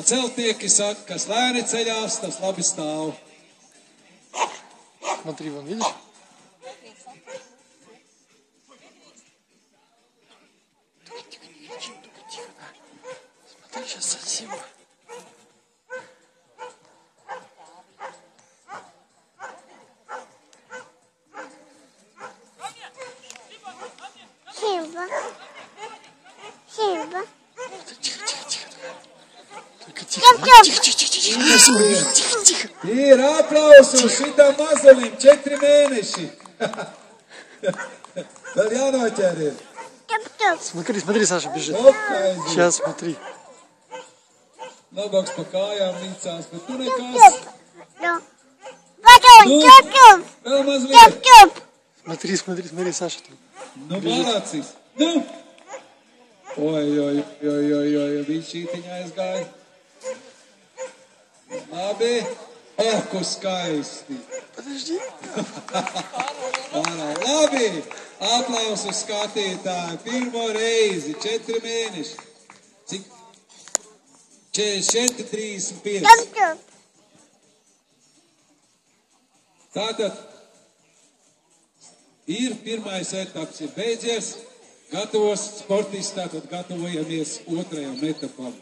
Celtnieki saka, kas lēni ceļās, tas labi stāv. Смотри, вон, видишь? Тихо. Смотри, сейчас совсем. Симба. Тихо. Ir aplausu šitam mazulim 4 mēneši. Vēl jānoķer ir. Смотри, Саша бежит. Opkaizi. Сейчас, смотри. Nabaks pa kājām līdzās, bet tu nekas. Vēl mazliet. Смотри, Саша. Nu, malacis. Nu. Oi, viņš šītiņā aizgāja. Labi. Ku skaisti. Подожди. Labi. Aplausu skatītāji. Pirmo reizi 4 mēneši. Cik? 44, 35. Tātad ir pirmais etaps ir beidzies. Gatavos sportisti, tātad gatavojamies otrajam etapam.